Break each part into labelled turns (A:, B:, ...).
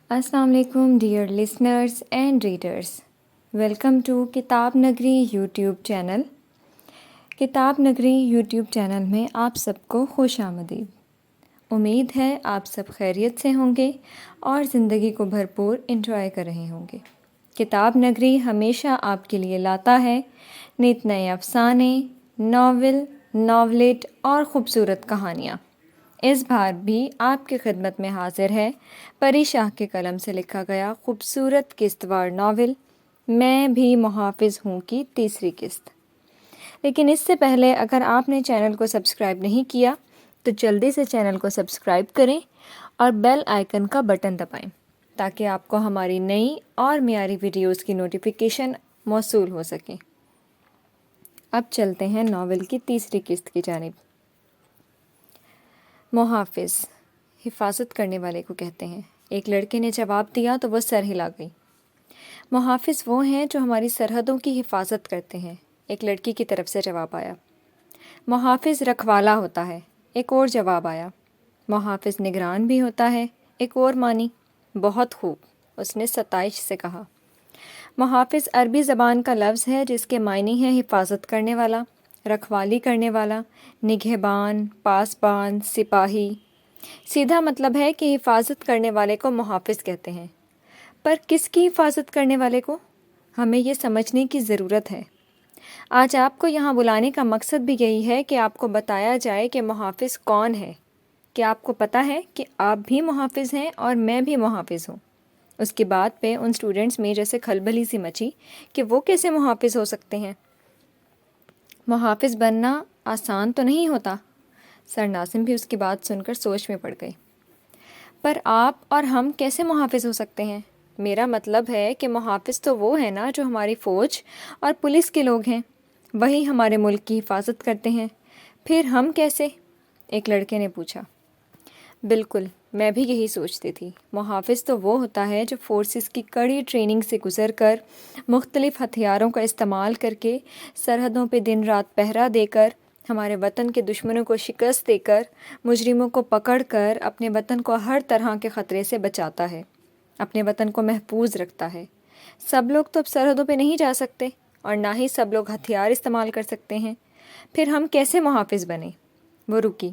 A: السلام علیکم dear listeners and readers, welcome to Kitab Nagri YouTube channel. کتاب نگری یوٹیوب چینل میں آپ سب کو خوش آمدید۔ امید ہے آپ سب خیریت سے ہوں گے اور زندگی کو بھرپور انجوائے کر رہے ہوں گے۔ کتاب نگری ہمیشہ آپ کے لیے لاتا ہے نت نئے افسانے، ناول، ناولٹ اور خوبصورت کہانیاں۔ اس بار بھی آپ کی خدمت میں حاضر ہے پری شاہ کے قلم سے لکھا گیا خوبصورت قسط وار ناول میں بھی محافظ ہوں کی تیسری قسط۔ لیکن اس سے پہلے اگر آپ نے چینل کو سبسکرائب نہیں کیا تو جلدی سے چینل کو سبسکرائب کریں اور بیل آئیکن کا بٹن دبائیں تاکہ آپ کو ہماری نئی اور معیاری ویڈیوز کی نوٹیفیکیشن موصول ہو سکے۔ اب چلتے ہیں ناول کی تیسری قسط کی جانب۔ محافظ حفاظت کرنے والے کو کہتے ہیں۔ ایک لڑکے نے جواب دیا تو وہ سر ہلا گئی۔ محافظ وہ ہیں جو ہماری سرحدوں کی حفاظت کرتے ہیں، ایک لڑکی کی طرف سے جواب آیا۔ محافظ رکھوالا ہوتا ہے، ایک اور جواب آیا۔ محافظ نگران بھی ہوتا ہے، ایک اور مانی۔ بہت خوب، اس نے ستائش سے کہا۔ محافظ عربی زبان کا لفظ ہے جس کے معنی ہیں حفاظت کرنے والا، رکھوالی کرنے والا، نگہبان، پاسبان، سپاہی۔ سیدھا مطلب ہے کہ حفاظت کرنے والے کو محافظ کہتے ہیں۔ پر کس کی حفاظت کرنے والے کو؟ ہمیں یہ سمجھنے کی ضرورت ہے۔ آج آپ کو یہاں بلانے کا مقصد بھی یہی ہے کہ آپ کو بتایا جائے کہ محافظ کون ہے۔ کیا آپ کو پتہ ہے کہ آپ بھی محافظ ہیں اور میں بھی محافظ ہوں؟ اس کی بات پہ ان اسٹوڈنٹس میں جیسے کھلبلی سی مچی کہ وہ کیسے محافظ ہو سکتے ہیں؟ محافظ بننا آسان تو نہیں ہوتا۔ سر ناظم بھی اس کی بات سن کر سوچ میں پڑ گئے۔ پر آپ اور ہم کیسے محافظ ہو سکتے ہیں؟ میرا مطلب ہے کہ محافظ تو وہ ہیں نا جو ہماری فوج اور پولیس کے لوگ ہیں، وہی ہمارے ملک کی حفاظت کرتے ہیں۔ پھر ہم کیسے؟ ایک لڑکے نے پوچھا۔ بالکل، میں بھی یہی سوچتی تھی۔ محافظ تو وہ ہوتا ہے جو فورسز کی کڑی ٹریننگ سے گزر کر، مختلف ہتھیاروں کا استعمال کر کے، سرحدوں پہ دن رات پہرا دے کر، ہمارے وطن کے دشمنوں کو شکست دے کر، مجرموں کو پکڑ کر اپنے وطن کو ہر طرح کے خطرے سے بچاتا ہے، اپنے وطن کو محفوظ رکھتا ہے۔ سب لوگ تو اب سرحدوں پہ نہیں جا سکتے اور نہ ہی سب لوگ ہتھیار استعمال کر سکتے ہیں۔ پھر ہم کیسے محافظ بنیں؟ وہ رکی۔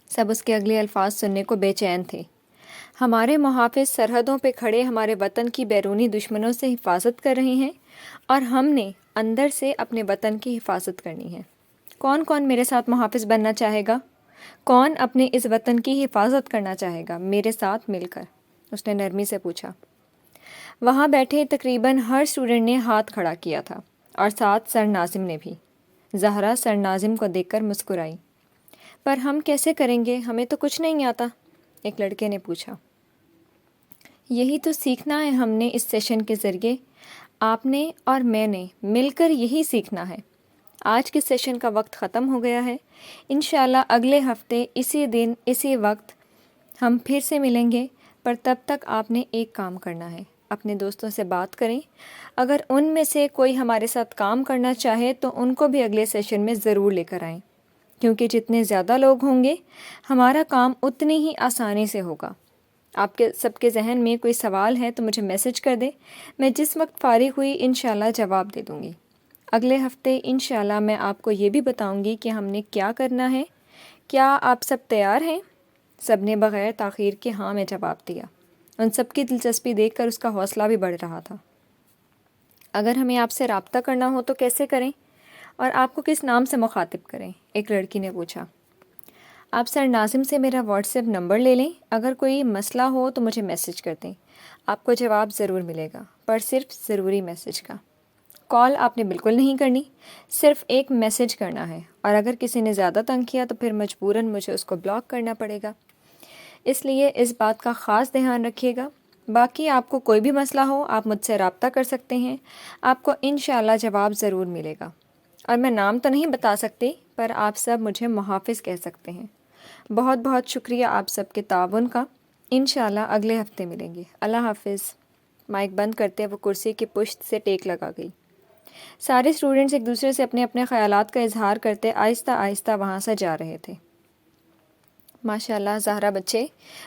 A: سب اس کے اگلے الفاظ سننے کو بے چین تھے۔ ہمارے محافظ سرحدوں پہ کھڑے ہمارے وطن کی بیرونی دشمنوں سے حفاظت کر رہے ہیں اور ہم نے اندر سے اپنے وطن کی حفاظت کرنی ہے۔ کون کون میرے ساتھ محافظ بننا چاہے گا؟ کون اپنے اس وطن کی حفاظت کرنا چاہے گا میرے ساتھ مل کر؟ اس نے نرمی سے پوچھا۔ وہاں بیٹھے تقریباً ہر اسٹوڈنٹ نے ہاتھ کھڑا کیا تھا اور ساتھ سر ناظم نے بھی۔ زہرا سر ناظم کو دیکھ کر مسکرائی۔ پر ہم کیسے کریں گے؟ ہمیں تو کچھ نہیں آتا، ایک لڑکے نے پوچھا۔ یہی تو سیکھنا ہے ہم نے اس سیشن کے ذریعے۔ آپ نے اور میں نے مل کر یہی سیکھنا ہے۔ آج کے سیشن کا وقت ختم ہو گیا ہے۔ انشاءاللہ اگلے ہفتے اسی دن اسی وقت ہم پھر سے ملیں گے، پر تب تک آپ نے ایک کام کرنا ہے۔ اپنے دوستوں سے بات کریں، اگر ان میں سے کوئی ہمارے ساتھ کام کرنا چاہے تو ان کو بھی اگلے سیشن میں ضرور لے کر آئیں، کیونکہ جتنے زیادہ لوگ ہوں گے ہمارا کام اتنی ہی آسانی سے ہوگا۔ آپ کے سب کے ذہن میں کوئی سوال ہے تو مجھے میسج کر دیں، میں جس وقت فارغ ہوئی انشاءاللہ جواب دے دوں گی۔ اگلے ہفتے انشاءاللہ میں آپ کو یہ بھی بتاؤں گی کہ ہم نے کیا کرنا ہے۔ کیا آپ سب تیار ہیں؟ سب نے بغیر تاخیر کے ہاں میں جواب دیا۔ ان سب کی دلچسپی دیکھ کر اس کا حوصلہ بھی بڑھ رہا تھا۔ اگر ہمیں آپ سے رابطہ کرنا ہو تو کیسے کریں اور آپ کو کس نام سے مخاطب کریں؟ ایک لڑکی نے پوچھا۔ آپ سر ناظم سے میرا واٹس ایپ نمبر لے لیں، اگر کوئی مسئلہ ہو تو مجھے میسج کر دیں، آپ کو جواب ضرور ملے گا، پر صرف ضروری میسج کا۔ کال آپ نے بالکل نہیں کرنی، صرف ایک میسج کرنا ہے، اور اگر کسی نے زیادہ تنگ کیا تو پھر مجبوراً مجھے اس کو بلاک کرنا پڑے گا، اس لیے اس بات کا خاص دھیان رکھیے گا۔ باقی آپ کو کوئی بھی مسئلہ ہو آپ مجھ سے رابطہ کر سکتے ہیں، آپ کو انشاءاللہ جواب ضرور ملے گا۔ اور میں نام تو نہیں بتا سکتی، پر آپ سب مجھے محافظ کہہ سکتے ہیں۔ بہت بہت شکریہ آپ سب کے تعاون کا۔ انشاءاللہ اگلے ہفتے ملیں گے۔ اللہ حافظ۔ مائک بند کرتے وہ کرسی کی پشت سے ٹیک لگا گئی۔ سارے اسٹوڈنٹس ایک دوسرے سے اپنے اپنے خیالات کا اظہار کرتے آہستہ آہستہ وہاں سے جا رہے تھے۔ ماشاءاللہ زہرا بچے،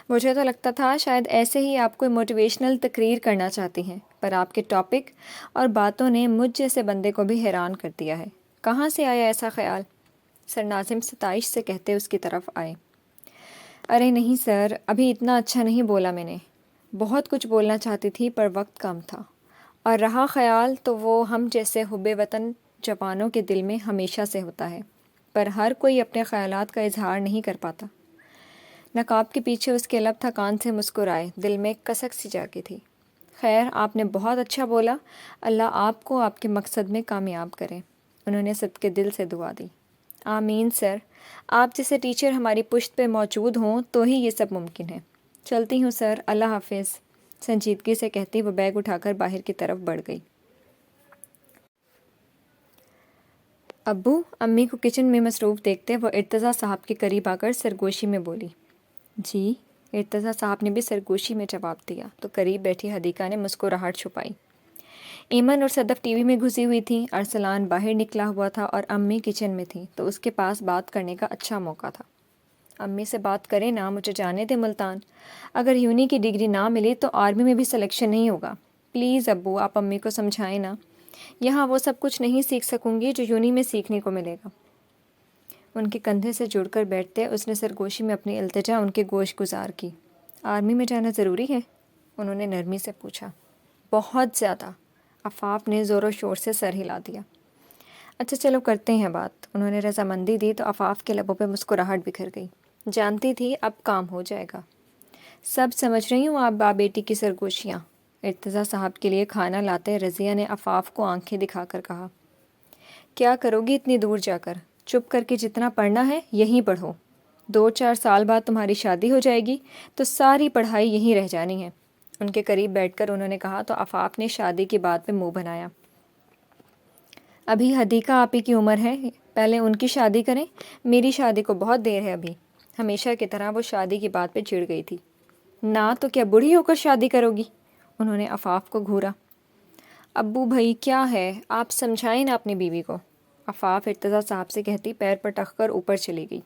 A: مجھے تو لگتا تھا شاید ایسے ہی آپ کوئی موٹیویشنل تقریر کرنا چاہتی ہیں، پر آپ کے ٹاپک اور باتوں نے مجھ جیسے بندے کو بھی حیران کر دیا ہے۔ کہاں سے آیا ایسا خیال؟ سر ناظم ستائش سے کہتے اس کی طرف آئے۔ ارے نہیں سر، ابھی اتنا اچھا نہیں بولا میں نے، بہت کچھ بولنا چاہتی تھی پر وقت کم تھا، اور رہا خیال تو وہ ہم جیسے حب وطن جوانوں کے دل میں ہمیشہ سے ہوتا ہے، پر ہر کوئی اپنے خیالات کا اظہار نہیں کر پاتا۔ نقاب کے پیچھے اس کے لب تھکان سے مسکرائے، دل میں کسک سی جاگی تھی۔ خیر، آپ نے بہت اچھا بولا، اللہ آپ کو آپ کے مقصد میں کامیاب کرے۔ انہوں نے سب کے دل سے دعا دی۔ آمین سر، آپ جیسے ٹیچر ہماری پشت پہ موجود ہوں تو ہی یہ سب ممکن ہے۔ چلتی ہوں سر، اللہ حافظ، سنجیدگی سے کہتی وہ بیگ اٹھا کر باہر کی طرف بڑھ گئی۔ ابو امی کو کچن میں مصروف دیکھتے وہ ارتضیٰ صاحب کے قریب آ کر سرگوشی میں بولی۔ جی؟ ارتضیٰ صاحب نے بھی سرگوشی میں جواب دیا تو قریب بیٹھی حدیقہ نے مسکراہٹ چھپائی۔ ایمن اور صدف ٹی وی میں گھسی ہوئی تھیں، ارسلان باہر نکلا ہوا تھا اور امی کچن میں تھیں تو اس کے پاس بات کرنے کا اچھا موقع تھا۔ امی سے بات کریں نا، مجھے جانے دے ملتان، اگر یونی کی ڈگری نہ ملی تو آرمی میں بھی سلیکشن نہیں ہوگا۔ پلیز ابو، آپ امی کو سمجھائیں نا، یہاں وہ سب کچھ نہیں سیکھ سکوں گی جو یونی میں سیکھنے کو ملے گا۔ ان کے کندھے سے جڑ کر بیٹھتے اس نے سرگوشی میں اپنی التجا ان کے گوش گزار کی۔ آرمی میں جانا ضروری ہے؟ انہوں نے نرمی سے پوچھا۔ بہت زیادہ، عفاف نے زور و شور سے سر ہلا دیا۔ اچھا چلو کرتے ہیں بات، انہوں نے رضامندی دی تو عفاف کے لبوں پہ مسکراہٹ بکھر گئی۔ جانتی تھی اب کام ہو جائے گا۔ سب سمجھ رہی ہوں آپ باپ بیٹی کی سرگوشیاں۔ ارتضیٰ صاحب کے لیے کھانا لاتے رضیہ نے عفاف کو آنکھیں دکھا کر کہا۔ کیا کرو گی اتنی دور جا کر؟ چپ کر کے جتنا پڑھنا ہے یہیں پڑھو، 2-4 سال بعد تمہاری شادی ہو جائے گی تو ساری پڑھائی یہیں رہ جانی ہے۔ ان کے قریب بیٹھ کر انہوں نے کہا تو عفاف نے شادی کی بات پہ منہ بنایا۔ ابھی حدیقہ آپی کی عمر ہے، پہلے ان کی شادی کریں، میری شادی کو بہت دیر ہے ابھی۔ ہمیشہ کی طرح وہ شادی کی بات پہ چڑ گئی تھی۔ نہ تو کیا بوڑھی ہو کر شادی کرو گی؟ انہوں نے عفاف کو گھورا۔ ابو بھائی کیا ہے، آپ سمجھائیں نا اپنی بیوی کو، عفاف ارتضیٰ صاحب سے کہتی پیر پر ٹک کر اوپر چلی گئی۔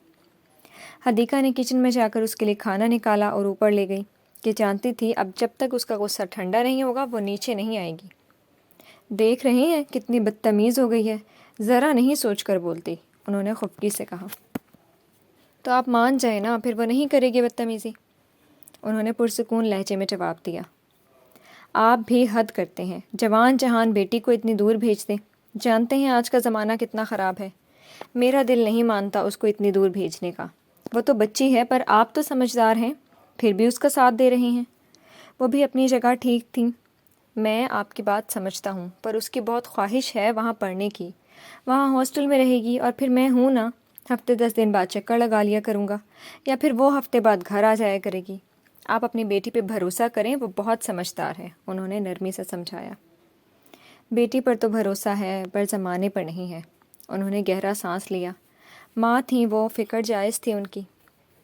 A: حدیقہ نے کچن میں جا کر اس کے لیے کھانا نکالا اور اوپر لے گئی کہ جانتی تھی اب جب تک اس کا غصہ ٹھنڈا نہیں ہوگا وہ نیچے نہیں آئے گی۔ دیکھ رہے ہیں کتنی بدتمیز ہو گئی ہے، ذرا نہیں سوچ کر بولتی، انہوں نے خفگی سے کہا۔ تو آپ مان جائیں نا، پھر وہ نہیں کرے گی بدتمیزی، انہوں نے پرسکون لہجے میں جواب دیا۔ آپ بھی حد کرتے ہیں، جوان جہان بیٹی کو اتنی دور بھیج دیں، جانتے ہیں آج کا زمانہ کتنا خراب ہے، میرا دل نہیں مانتا اس کو اتنی دور بھیجنے کا۔ وہ تو بچی ہے پر آپ تو سمجھدار ہیں، پھر بھی اس کا ساتھ دے رہی ہیں۔ وہ بھی اپنی جگہ ٹھیک تھیں، میں آپ کی بات سمجھتا ہوں، پر اس کی بہت خواہش ہے وہاں پڑھنے کی، وہاں ہاسٹل میں رہے گی اور پھر میں ہوں نا، ہفتے 10 دن بعد چکر لگا لیا کروں گا، یا پھر وہ ہفتے بعد گھر آ جایا کرے گی۔ آپ اپنی بیٹی پہ بھروسہ کریں، وہ بہت سمجھدار ہے، انہوں نے نرمی سے سمجھایا۔ بیٹی پر تو بھروسہ ہے پر زمانے پر نہیں ہے، انہوں نے گہرا سانس لیا۔ ماں تھیں وہ، فکر جائز تھی ان کی۔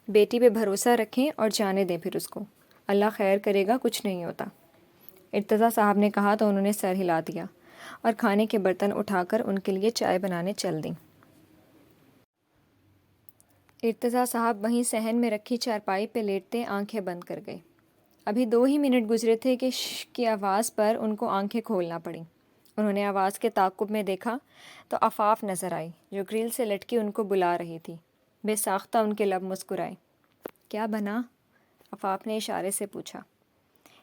A: بیٹی پہ بھروسہ رکھیں اور جانے دیں پھر اس کو، اللہ خیر کرے گا، کچھ نہیں ہوتا۔ ارتضیٰ صاحب نے کہا تو انہوں نے سر ہلا دیا اور کھانے کے برتن اٹھا کر ان کے لیے چائے بنانے چل دیں۔ ارتضیٰ صاحب وہیں صحن میں رکھی چارپائی پہ لیٹتے آنکھیں بند کر گئے۔ ابھی 2 ہی منٹ گزرے تھے کہ شش کی آواز پر ان کو آنکھیں کھولنا پڑیں۔ انہوں نے آواز کے تعاقب میں دیکھا تو عفاف نظر آئی جو گرل سے لٹکی ان کو بلا رہی تھی۔ بے ساختہ ان کے لب مسکرائے۔ کیا بنا؟ عفاف نے اشارے سے پوچھا۔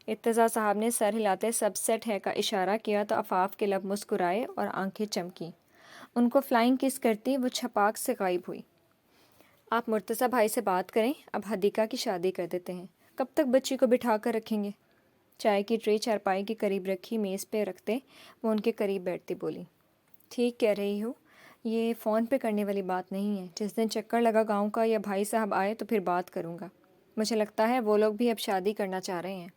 A: ارتضیٰ صاحب نے سر ہلاتے سب سیٹ ہے کا اشارہ کیا تو عفاف کے لب مسکرائے اور آنکھیں چمکیں۔ ان کو فلائنگ کس کرتی وہ چھپاک سے غائب ہوئی۔ آپ مرتضیٰ بھائی سے بات کریں، اب حدیقہ کی شادی کر دیتے ہیں، کب تک بچی کو بٹھا کر رکھیں گے؟ چائے کی ٹرے چارپائی کے قریب رکھی میز پہ رکھتے وہ ان کے قریب بیٹھتی بولی۔ ٹھیک کہہ رہی ہو، یہ فون پہ کرنے والی بات نہیں ہے، جس دن چکر لگا گاؤں کا یا بھائی صاحب آئے تو پھر بات کروں گا۔ مجھے لگتا ہے وہ لوگ بھی اب شادی کرنا چاہ رہے ہیں،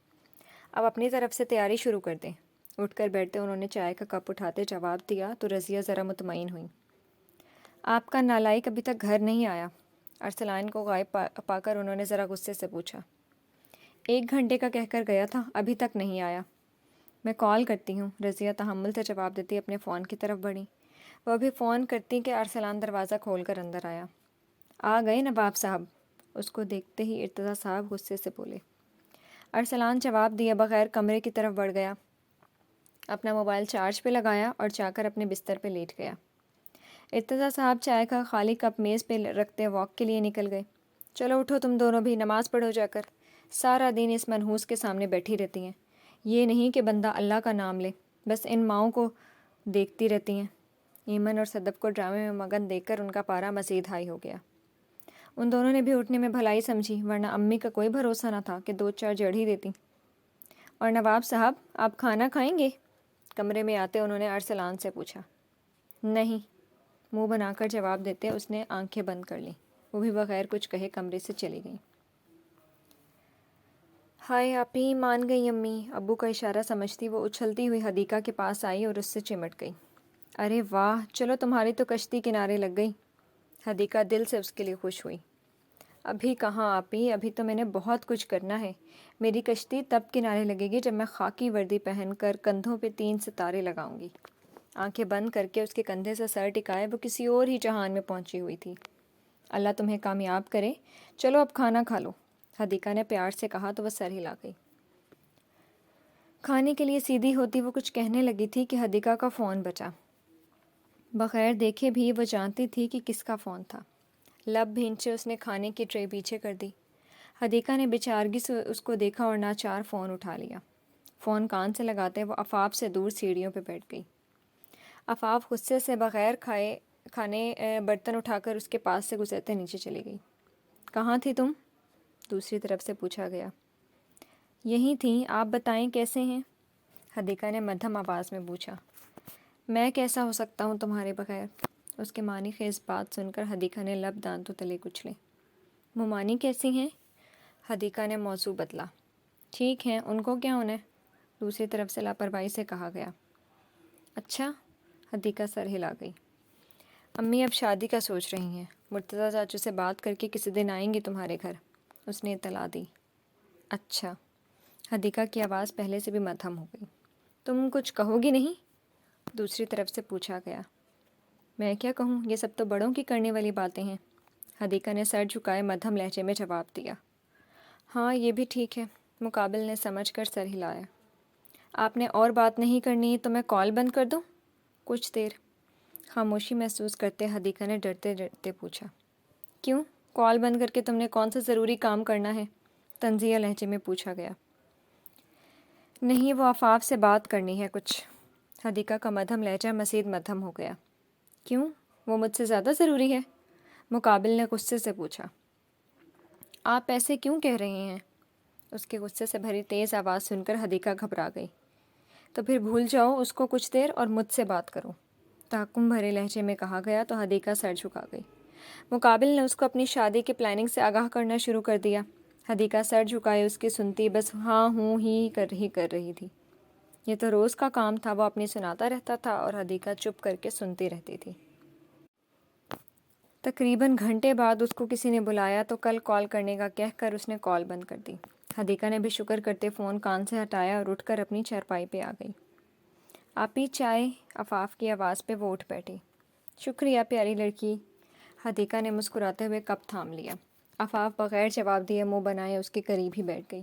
A: اب اپنی طرف سے تیاری شروع کر دیں۔ اٹھ کر بیٹھتے انہوں نے چائے کا کپ اٹھاتے جواب دیا تو رضیہ ذرا مطمئن ہوئی۔ آپ کا نالائق ابھی تک گھر نہیں آیا؟ ارسلان کو غائب پا کر انہوں نے ذرا غصے سے پوچھا۔ 1 گھنٹے کا کہہ کر گیا تھا، ابھی تک نہیں آیا۔ میں کال کرتی ہوں، رضیہ تحمل سے جواب دیتی اپنے فون کی طرف بڑھی۔ وہ بھی فون کرتی کہ ارسلان دروازہ کھول کر اندر آیا۔ آ گئے نواب صاحب، اس کو دیکھتے ہی ارتضیٰ صاحب غصے سے بولے۔ ارسلان جواب دیے بغیر کمرے کی طرف بڑھ گیا، اپنا موبائل چارج پہ لگایا اور جا کر اپنے بستر پہ لیٹ گیا۔ ارتضیٰ صاحب چائے کا خالی کپ میز پہ رکھتے واک کے لیے نکل گئے۔ چلو اٹھو تم دونوں بھی، نماز پڑھو جا کر، سارا دن اس منحوس کے سامنے بیٹھی رہتی ہیں۔ یہ نہیں کہ بندہ اللہ کا نام لے، بس ان ماؤں کو دیکھتی رہتی ہیں۔ ایمن اور صدف کو ڈرامے میں مگن دیکھ کر ان کا پارا مزید ہائی ہو گیا۔ ان دونوں نے بھی اٹھنے میں بھلائی سمجھی، ورنہ امی کا کوئی بھروسہ نہ تھا کہ 2-4 جڑ ہی دیتی۔ اور نواب صاحب، آپ کھانا کھائیں گے؟ کمرے میں آتے انہوں نے ارسلان سے پوچھا۔ نہیں، منہ بنا کر جواب دیتے اس نے آنکھیں بند کر لیں۔ وہ بھی بغیر کچھ کہے کمرے سے چلی گئیں۔ ہائے آپ ہی، مان گئی امی، ابو کا اشارہ سمجھتی وہ اچھلتی ہوئی حدیقہ کے پاس آئی اور اس سے چمٹ گئی۔ ارے واہ، چلو تمہاری تو کشتی کنارے لگ گئی۔ حدیقہ دل سے اس کے لیے خوش ہوئی۔ ابھی کہاں آپی، ابھی تو میں نے بہت کچھ کرنا ہے۔ میری کشتی تب کنارے لگے گی جب میں خاکی وردی پہن کر کندھوں پہ 3 ستارے لگاؤں گی۔ آنکھیں بند کر کے اس کے کندھے سے سر ٹکائے وہ کسی اور ہی جہان میں پہنچی ہوئی تھی۔ اللہ تمہیں کامیاب کرے، چلو اب کھانا کھا لو، حدیقہ نے پیار سے کہا تو وہ سر ہلا گئی۔ کھانے کے لیے سیدھی ہوتی وہ کچھ کہنے لگی تھی کہ حدیقہ کا فون بجا۔ بغیر دیکھے بھی وہ جانتی تھی کہ کس کا فون تھا۔ لب بھینچے اس نے کھانے کی ٹرے پیچھے کر دی۔ حدیقہ نے بیچارگی سے اس کو دیکھا اور ناچار فون اٹھا لیا۔ فون کان سے لگاتے وہ آفاق سے دور سیڑھیوں پہ بیٹھ گئی۔ آفاق غصے سے بغیر کھانے برتن اٹھا کر اس کے پاس سے گزرتے نیچے چلی گئی۔ کہاں تھی تم؟ دوسری طرف سے پوچھا گیا۔ یہیں تھیں، آپ بتائیں کیسے ہیں؟ حدیقہ نے مدھم آواز میں پوچھا۔ میں کیسا ہو سکتا ہوں تمہارے بغیر؟ اس کے معنی خیز بات سن کر حدیقہ نے لب دانتوں تلے کچلے۔ ممانی کیسی ہیں؟ حدیقہ نے موضوع بدلا۔ ٹھیک ہیں، ان کو کیا ہونا ہے؟ دوسری طرف سے لاپرواہی سے کہا گیا۔ اچھا، حدیقہ سر ہلا گئی۔ امی اب شادی کا سوچ رہی ہیں، مرتضیٰ چاچو سے بات کر کے کسی دن آئیں گی تمہارے گھر، اس نے اطلاع دی۔ اچھا، حدیقہ کی آواز پہلے سے بھی مدھم ہو گئی۔ تم کچھ کہو گی نہیں؟ دوسری طرف سے پوچھا گیا۔ میں کیا کہوں، یہ سب تو بڑوں کی کرنے والی باتیں ہیں، حدیقہ نے سر جھکائے مدھم لہجے میں جواب دیا۔ ہاں یہ بھی ٹھیک ہے، مقابل نے سمجھ کر سر ہلایا۔ آپ نے اور بات نہیں کرنی تو میں کال بند کر دوں؟ کچھ دیر خاموشی محسوس کرتے حدیقہ نے ڈرتے ڈرتے پوچھا۔ کیوں، کال بند کر کے تم نے کون سا ضروری کام کرنا ہے؟ طنزیہ لہجے میں پوچھا گیا۔ نہیں، وہ آفاف سے بات کرنی ہے کچھ۔ حدیقہ کا مدھم لہجہ مزید مدھم ہو گیا۔ کیوں، وہ مجھ سے زیادہ ضروری ہے؟ مقابل نے غصے سے پوچھا۔ آپ ایسے کیوں کہہ رہے ہیں؟ اس کے غصے سے بھری تیز آواز سن کر حدیقہ گھبرا گئی۔ تو پھر بھول جاؤ اس کو کچھ دیر اور مجھ سے بات کرو، تحکم بھرے لہجے میں کہا گیا تو حدیقہ سر جھکا گئی۔ مقابل نے اس کو اپنی شادی کی پلاننگ سے آگاہ کرنا شروع کر دیا۔ حدیقہ سر جھکائے اس کی سنتی بس ہاں ہوں ہی کر رہی تھی۔ یہ تو روز کا کام تھا، وہ اپنی سناتا رہتا تھا اور حدیقہ چپ کر کے سنتی رہتی تھی۔ تقریباً گھنٹے بعد اس کو کسی نے بلایا تو کل کال کرنے کا کہہ کر اس نے کال بند کر دی۔ حدیقہ نے بھی شکر کرتے فون کان سے ہٹایا اور اٹھ کر اپنی چارپائی پہ آ گئی۔ آپی چائے؟ آفاف کی آواز پہ وہ اٹھ بیٹھی۔ شکریہ پیاری لڑکی، حدیقہ نے مسکراتے ہوئے کپ تھام لیا۔ آفاف بغیر جواب دیے منہ بنائے اس کے قریب ہی بیٹھ گئی۔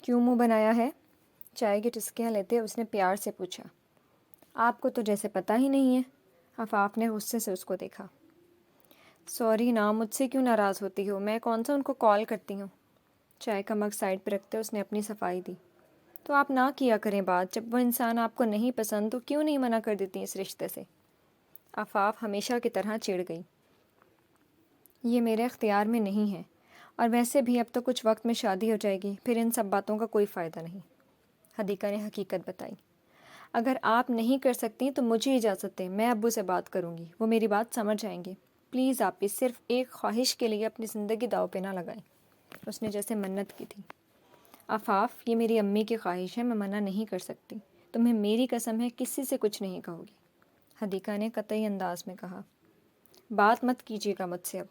A: کیوں منہ بنایا ہے؟ چائے کی ٹسکیاں لیتے اس نے پیار سے پوچھا۔ آپ کو تو جیسے پتہ ہی نہیں ہے، آفاف نے غصے سے اس کو دیکھا۔ سوری نا، مجھ سے کیوں ناراض ہوتی ہو، میں کون سا ان کو کال کرتی ہوں؟ چائے کا مگ سائڈ پہ رکھتے اس نے اپنی صفائی دی۔ تو آپ نہ کیا کریں بات، جب وہ انسان آپ کو نہیں پسند تو کیوں نہیں منع کر دیتی اس رشتے سے؟ آفاف ہمیشہ کی طرح چڑ گئی۔ یہ میرے اختیار میں نہیں ہے، اور ویسے بھی اب تو کچھ وقت میں شادی ہو جائے گی، پھر ان سب باتوں کا کوئی فائدہ نہیں۔ حدیقہ نے حقیقت بتائی۔ اگر آپ نہیں کر سکتی تو مجھے اجازت دیں، میں ابو سے بات کروں گی، وہ میری بات سمجھ جائیں گے۔ پلیز آپ اس صرف ایک خواہش کے لیے اپنی زندگی داؤ پہ نہ لگائیں، اس نے جیسے منت کی تھی۔ آفاف، یہ میری امی کی خواہش ہے، میں منع نہیں کر سکتی، تمہیں میری قسم ہے کسی سے کچھ نہیں کہو گی، حدیقہ نے قطعی انداز میں کہا۔ بات مت کیجیے گا مجھ سے اب،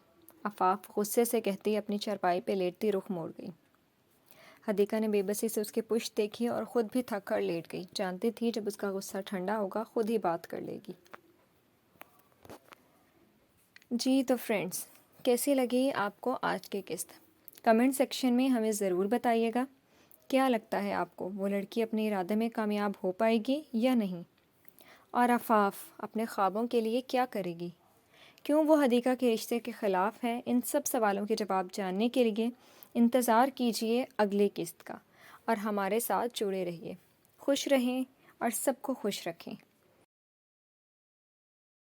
A: آفاف غصے سے کہتی اپنی چارپائی پہ لیٹتی رخ موڑ گئی۔ حدیقہ نے بے بسی سے اس کی پشت دیکھی اور خود بھی تھک کر لیٹ گئی، جانتی تھی جب اس کا غصہ ٹھنڈا ہوگا خود ہی بات کر لے گی۔ جی تو فرینڈز، کیسی لگی آپ کو آج کی قسط؟ کمنٹ سیکشن میں ہمیں ضرور بتائیے گا کیا لگتا ہے آپ کو، وہ لڑکی اپنے ارادے میں کامیاب ہو پائے گی یا نہیں؟ اور عفاف اپنے خوابوں کے لیے کیا کرے گی؟ کیوں وہ حدیقہ کے رشتے کے خلاف ہے؟ ان سب سوالوں کے جواب جاننے کے لیے انتظار کیجیے اگلے قسط کا، اور ہمارے ساتھ جڑے رہیے۔ خوش رہیں اور سب کو خوش رکھیں۔